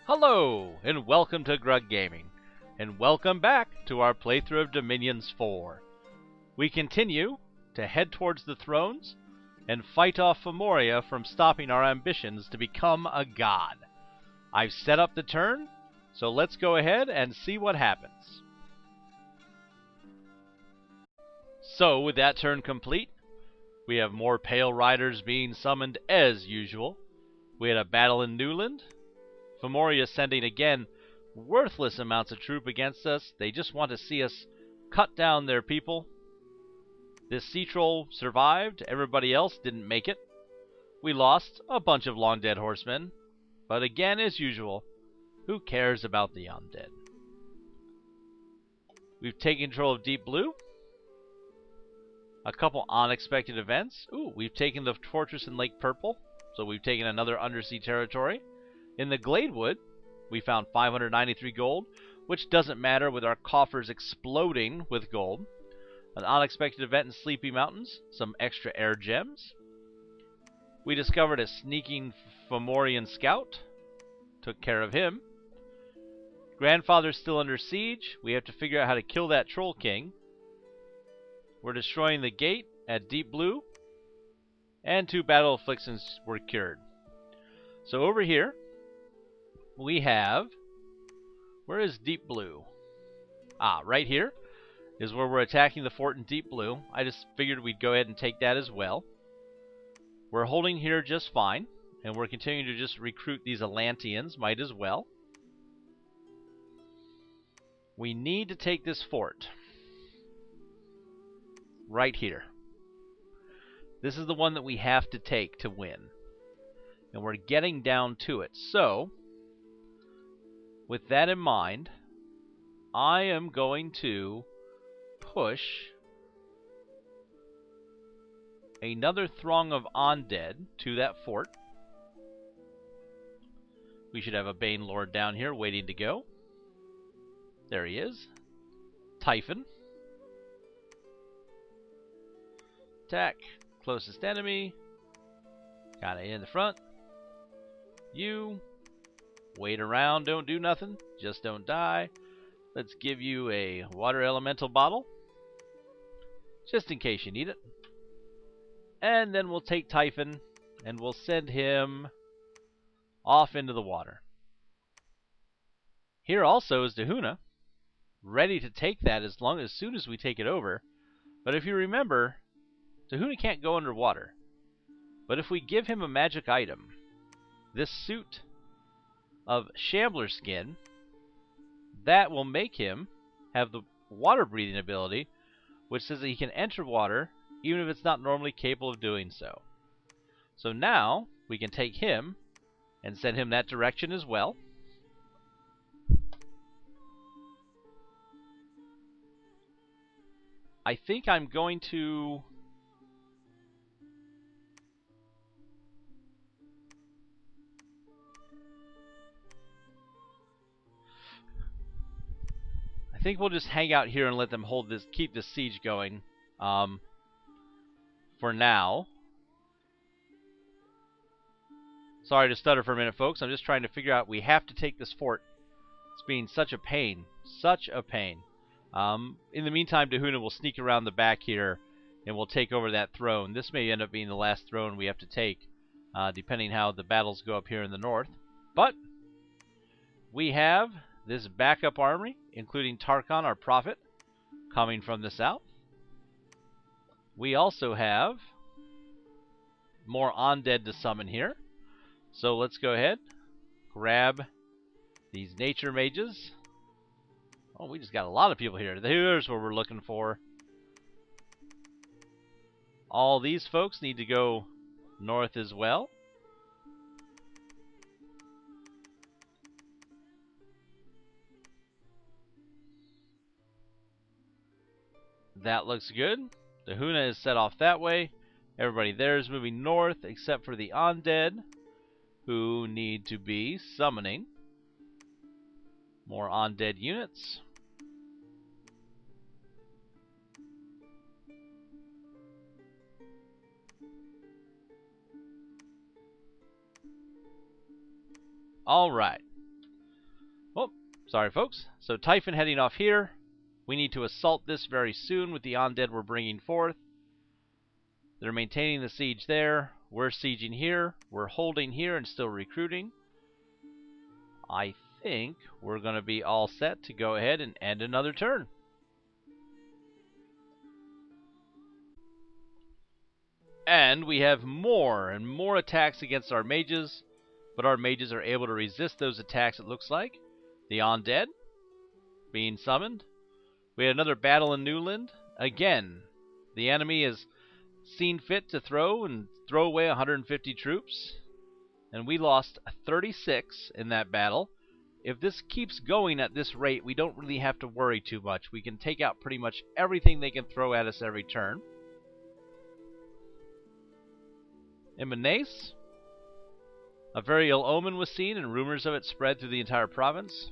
Hello, and welcome to Grug Gaming, and welcome back to our playthrough of Dominions 4. We continue to head towards the thrones and fight off Femoria from stopping our ambitions to become a god. I've set up the turn, so let's go ahead and see what happens. So, with that turn complete, we have more Pale Riders being summoned as usual. We had a battle in Newland. Femoria sending again worthless amounts of troop against us. They just want to see us cut down their people. This sea troll survived. Everybody else didn't make it. We lost a bunch of long dead horsemen. But again, as usual, who cares about the undead? We've taken control of Deep Blue. A couple unexpected events. Ooh, we've taken the fortress in Lake Purple. So we've taken another undersea territory. In the Gladewood, we found 593 gold, which doesn't matter with our coffers exploding with gold. An unexpected event in Sleepy Mountains, some extra air gems. We discovered a sneaking Fomorian scout. Took care of him. Grandfather's still under siege. We have to figure out how to kill that Troll King. We're destroying the gate at Deep Blue. And 2 battle afflictions were cured. So over here, we have... Where is Deep Blue? Ah, right here is where we're attacking the fort in Deep Blue. I just figured we'd go ahead and take that as well. We're holding here just fine, and we're continuing to just recruit these Atlanteans, might as well. We need to take this fort. Right here. This is the one that we have to take to win. And we're getting down to it. So, with that in mind, I am going to push another throng of undead to that fort. We should have a Bane Lord down here waiting to go. There he is. Typhon. Attack. Closest enemy. Got it in the front. You. Wait around, don't do nothing. Just don't die. Let's give you a water elemental bottle. Just in case you need it. And then we'll take Typhon and we'll send him off into the water. Here also is Dahuna, ready to take that as soon as we take it over. But if you remember, Dahuna can't go underwater. But if we give him a magic item, this suit of Shambler skin, that will make him have the water breathing ability, which says that he can enter water even if it's not normally capable of doing so. So now we can take him and send him that direction as well. I think I'm going to... I think we'll just hang out here and let them keep this siege going for now. Sorry to stutter for a minute, folks. I'm just trying to figure out, we have to take this fort. It's being such a pain. Such a pain. In the meantime, Dahuna will sneak around the back here and we'll take over that throne. This may end up being the last throne we have to take, depending how the battles go up here in the north. But we have this backup army, including Tarkon, our prophet, coming from the south. We also have more undead to summon here. So let's go ahead, grab these nature mages. Oh, we just got a lot of people here. Here's what we're looking for. All these folks need to go north as well. That looks good. Dahuna is set off that way. Everybody there is moving north except for the undead, who need to be summoning more undead units. Alright. Sorry, folks. So Typhon heading off here. We need to assault this very soon with the undead we're bringing forth. They're maintaining the siege there. We're sieging here. We're holding here and still recruiting. I think we're going to be all set to go ahead and end another turn. And we have more and more attacks against our mages, but our mages are able to resist those attacks, it looks like. The undead being summoned. We had another battle in Newland. Again, the enemy has seen fit to throw away 150 troops, and we lost 36 in that battle. If this keeps going at this rate, we don't really have to worry too much. We can take out pretty much everything they can throw at us every turn. In Menace, a very ill omen was seen, and rumors of it spread through the entire province.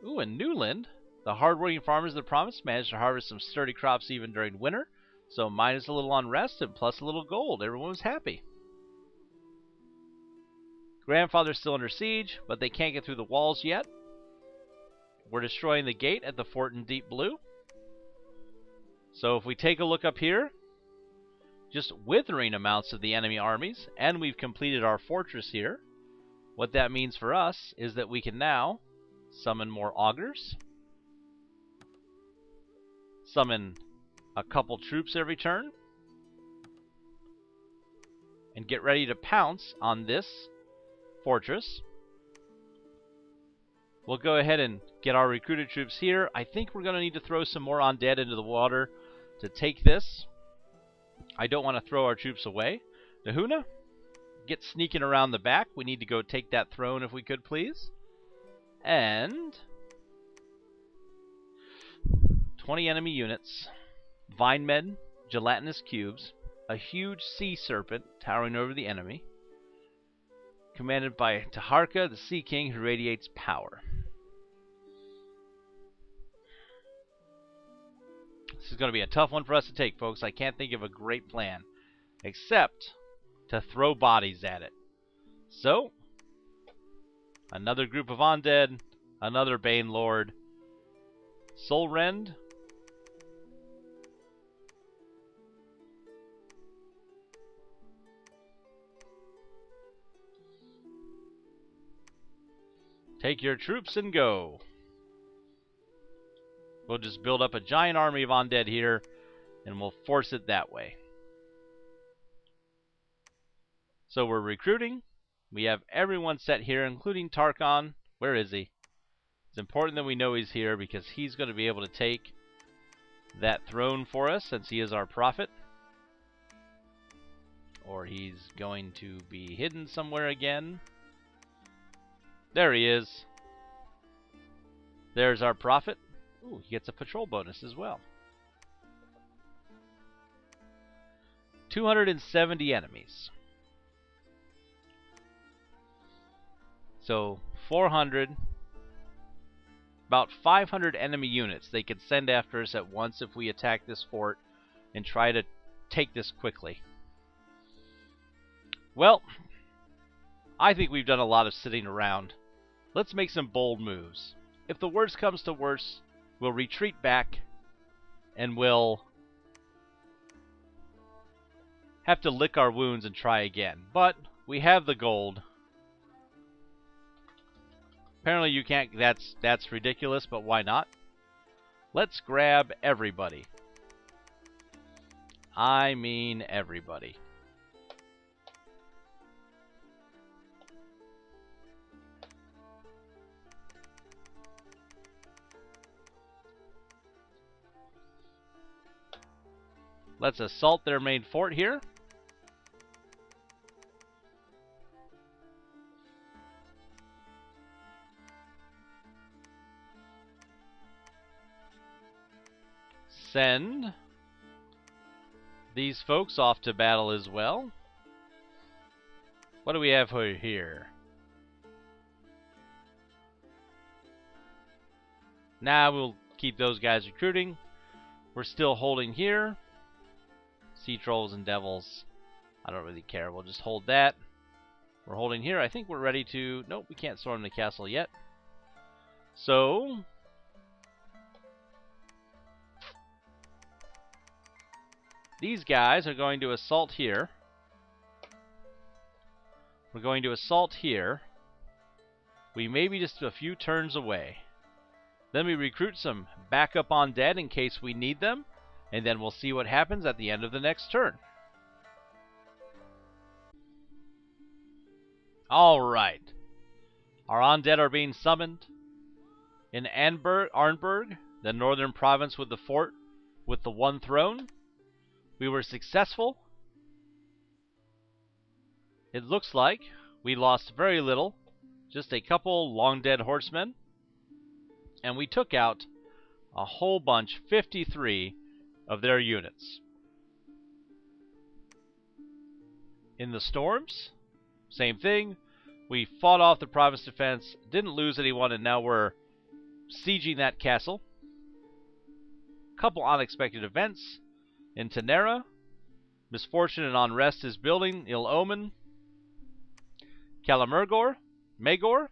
Ooh, in Newland, the hardworking farmers of the province managed to harvest some sturdy crops even during winter, so minus a little unrest and plus a little gold. Everyone was happy. Grandfather's still under siege, but they can't get through the walls yet. We're destroying the gate at the fort in Deep Blue. So if we take a look up here, just withering amounts of the enemy armies, and we've completed our fortress here. What that means for us is that we can now summon more augurs, summon a couple troops every turn, and get ready to pounce on this fortress. We'll go ahead and get our recruited troops here. I think we're going to need to throw some more undead into the water to take this. I don't want to throw our troops away. Nahuna, get sneaking around the back. We need to go take that throne if we could, please. And 20 enemy units, vine men, gelatinous cubes, a huge sea serpent towering over the enemy, commanded by Taharka, the Sea King, who radiates power. This is going to be a tough one for us to take, folks. I can't think of a great plan, except to throw bodies at it. So, another group of undead, another Bane Lord, Soul Rend. Take your troops and go. We'll just build up a giant army of undead here, and we'll force it that way. So we're recruiting. We have everyone set here, including Tarkon. Where is he? It's important that we know he's here, because he's going to be able to take that throne for us, since he is our prophet. Or he's going to be hidden somewhere again. There he is. There's our prophet. Ooh, he gets a patrol bonus as well. 270 enemies. So 400, about 500 enemy units they could send after us at once if we attack this fort and try to take this quickly. Well, I think we've done a lot of sitting around. Let's make some bold moves. If the worst comes to worst, we'll retreat back and we'll have to lick our wounds and try again. But we have the gold. Apparently you can't, that's ridiculous, but why not? Let's grab everybody. I mean everybody. Let's assault their main fort here. Send these folks off to battle as well. What do we have here? Now we'll keep those guys recruiting. We're still holding here. Sea trolls and devils, I don't really care. We'll just hold that. We're holding here. I think we're ready to... Nope, we can't storm the castle yet. So... these guys are going to assault here. We're going to assault here. We may be just a few turns away. Then we recruit some backup undead in case we need them. And then we'll see what happens at the end of the next turn. Alright. Our undead are being summoned. In Arnberg, the northern province with the fort with the one throne, we were successful. It looks like we lost very little, just a couple long dead horsemen, and we took out a whole bunch, 53 of their units. In the storms, same thing. We fought off the province defense, didn't lose anyone, and now we're sieging that castle. Couple unexpected events. In Tenera, misfortune and unrest is building. Ill omen. Kalamurgor, Magor,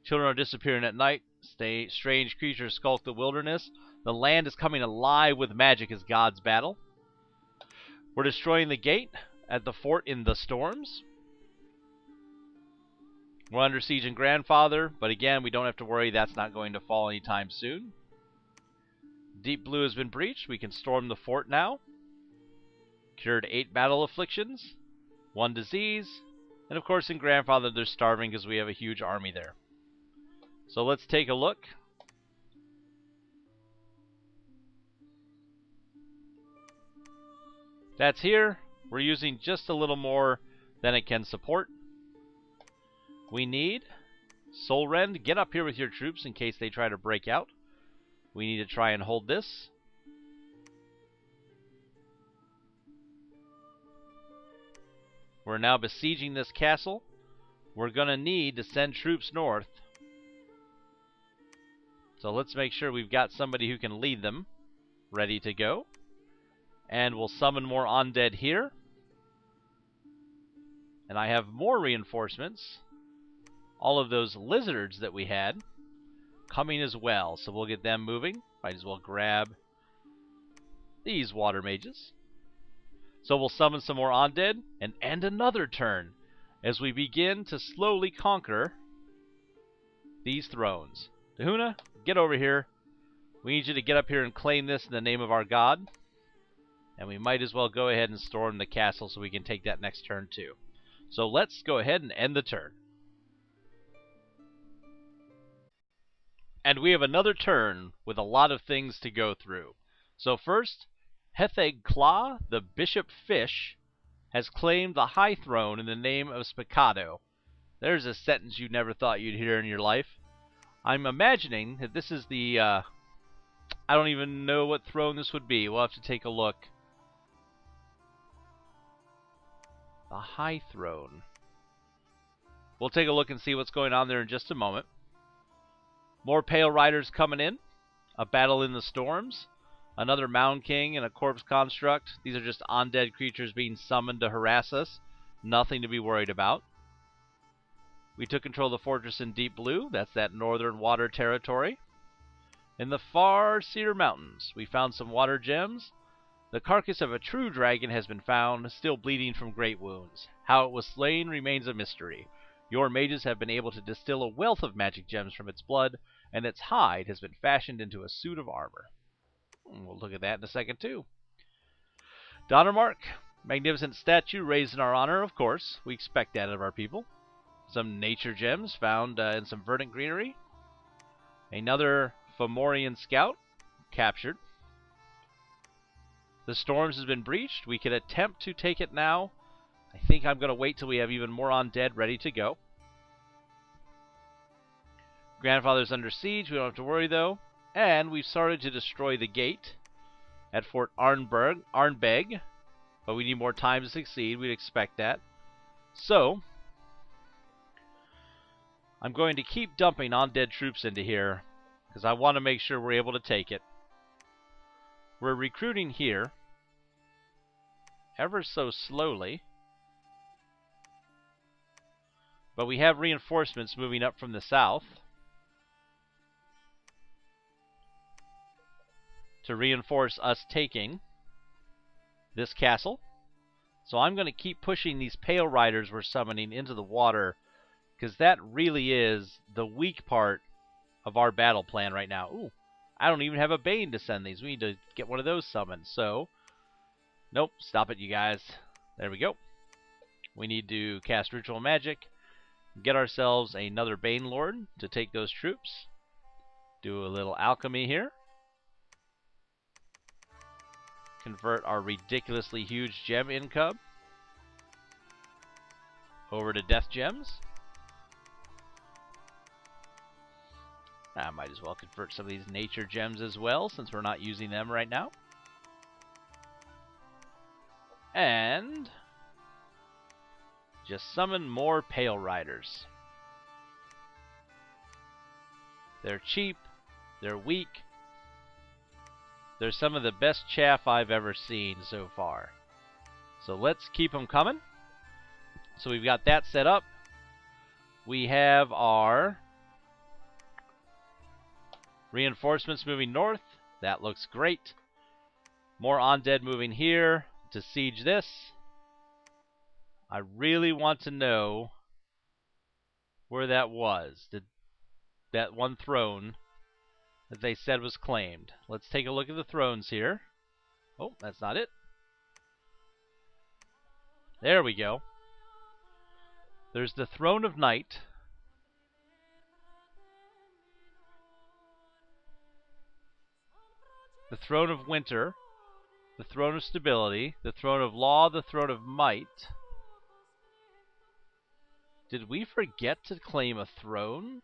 children are disappearing at night. Strange creatures skulk the wilderness. The land is coming alive with magic as gods battle. We're destroying the gate at the fort in the storms. We're under siege in Grandfather, but again, we don't have to worry. That's not going to fall anytime soon. Deep Blue has been breached. We can storm the fort now. Cured 8 battle afflictions, 1 disease, and of course in Grandfather they're starving because we have a huge army there. So let's take a look. That's here. We're using just a little more than it can support. We need Solrend. Get up here with your troops in case they try to break out. We need to try and hold this. We're now besieging this castle. We're going to need to send troops north. So let's make sure we've got somebody who can lead them ready to go. And we'll summon more undead here. And I have more reinforcements. All of those lizards that we had coming as well. So we'll get them moving. Might as well grab these water mages. So we'll summon some more undead and end another turn as we begin to slowly conquer these thrones. Dahuna, get over here. We need you to get up here and claim this in the name of our god. And we might as well go ahead and storm the castle so we can take that next turn too. So let's go ahead and end the turn. And we have another turn with a lot of things to go through. So first, Hetheg Claw, the Bishop Fish, has claimed the high throne in the name of Spicado. There's a sentence you never thought you'd hear in your life. I'm imagining that this is the, I don't even know what throne this would be. We'll have to take a look. The high throne. We'll take a look and see what's going on there in just a moment. More Pale Riders coming in. A battle in the storms. Another Mound King and a Corpse Construct. These are just undead creatures being summoned to harass us. Nothing to be worried about. We took control of the fortress in Deep Blue. That's that northern water territory. In the far Seer Mountains, we found some water gems. The carcass of a true dragon has been found, still bleeding from great wounds. How it was slain remains a mystery. Your mages have been able to distill a wealth of magic gems from its blood, and its hide has been fashioned into a suit of armor. We'll look at that in a second, too. Donnermark, magnificent statue raised in our honor, of course. We expect that of our people. Some nature gems found in some verdant greenery. Another Fomorian scout captured. The storms has been breached. We can attempt to take it now. I think I'm going to wait till we have even more undead ready to go. Grandfather's under siege. We don't have to worry, though. And we've started to destroy the gate at Fort Arnbeg. But we need more time to succeed. We'd expect that. So, I'm going to keep dumping undead troops into here, because I want to make sure we're able to take it. We're recruiting here, ever so slowly. But we have reinforcements moving up from the south to reinforce us taking this castle. So I'm going to keep pushing these Pale Riders we're summoning into the water, because that really is the weak part of our battle plan right now. Ooh, I don't even have a Bane to send these. We need to get one of those summoned. So, nope, stop it, you guys. There we go. We need to cast Ritual Magic, get ourselves another Bane Lord to take those troops. Do a little alchemy here. Convert our ridiculously huge gem income over to death gems. I might as well convert some of these nature gems as well, since we're not using them right now. And just summon more Pale Riders. They're cheap, they're weak, they're some of the best chaff I've ever seen so far. So let's keep them coming. So we've got that set up. We have our reinforcements moving north. That looks great. More undead moving here to siege this. I really want to know where that was. That one throne that they said was claimed. Let's take a look at the thrones here. Oh, that's not it. There we go. There's the Throne of Night. The Throne of Winter. The Throne of Stability. The Throne of Law. The Throne of Might. Did we forget to claim a throne?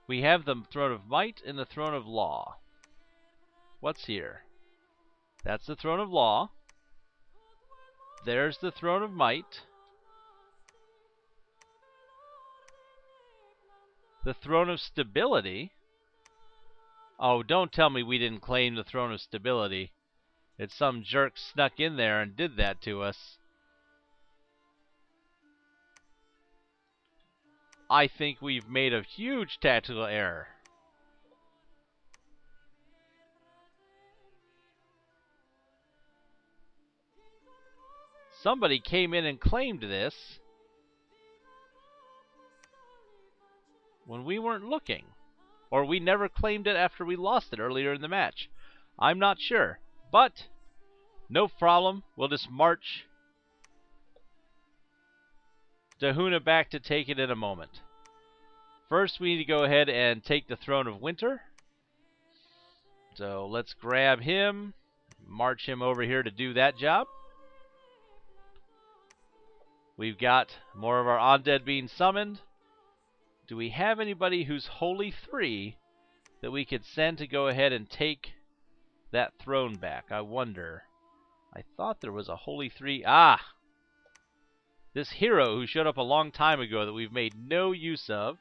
We have the Throne of Might and the Throne of Law. What's here? That's the Throne of Law. There's the Throne of Might. The Throne of Stability. Oh, don't tell me we didn't claim the Throne of Stability. It's some jerk snuck in there and did that to us. I think we've made a huge tactical error. Somebody came in and claimed this when we weren't looking. Or we never claimed it after we lost it earlier in the match. I'm not sure. But, no problem. We'll just march Dahuna back to take it in a moment. First, we need to go ahead and take the Throne of Winter. So let's grab him, march him over here to do that job. We've got more of our undead being summoned. Do we have anybody who's Holy 3 that we could send to go ahead and take that throne back? I wonder. I thought there was a Holy 3. Ah! This hero who showed up a long time ago that we've made no use of.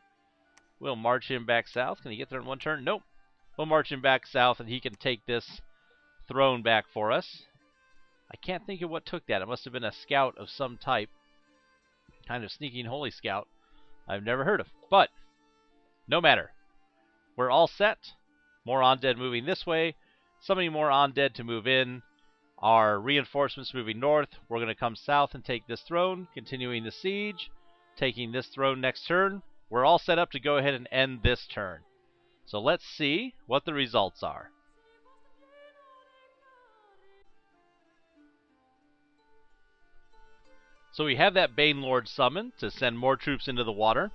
We'll march him back south. Can he get there in one turn? Nope. We'll march him back south and he can take this throne back for us. I can't think of what took that. It must have been a scout of some type. Kind of sneaking holy scout I've never heard of. But, no matter. We're all set. More undead moving this way. So many more undead to move in. Our reinforcements moving north. We're going to come south and take this throne. Continuing the siege. Taking this throne next turn. We're all set up to go ahead and end this turn. So let's see what the results are. So we have that Bane Lord summoned to send more troops into the water.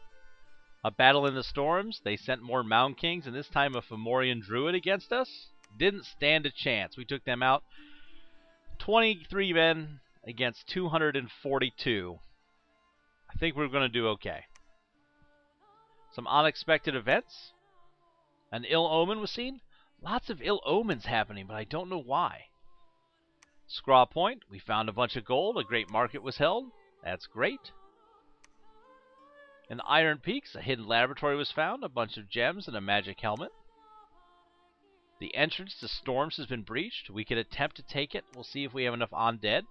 A battle in the storms. They sent more Mound Kings, and this time a Fomorian Druid against us. Didn't stand a chance. We took them out. 23 men against 242. I think we're going to do okay. Some unexpected events. An ill omen was seen. Lots of ill omens happening, but I don't know why. Scraw Point, we found a bunch of gold. A great market was held. That's great. In the Iron Peaks, a hidden laboratory was found. A bunch of gems and a magic helmet. The entrance to Storms has been breached. We could attempt to take it. We'll see if we have enough undead.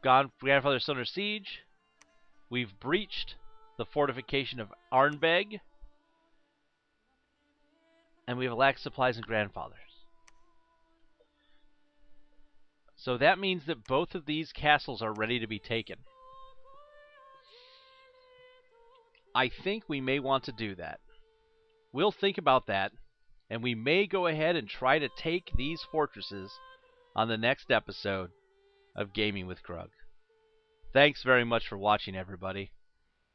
Grandfather's Under Siege. We've breached the fortification of Arnbeg. And we have lack supplies and grandfathers. So that means that both of these castles are ready to be taken. I think we may want to do that. We'll think about that, and we may go ahead and try to take these fortresses on the next episode of Gaming with Krug. Thanks very much for watching, everybody.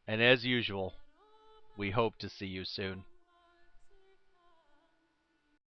And as usual, we hope to see you soon.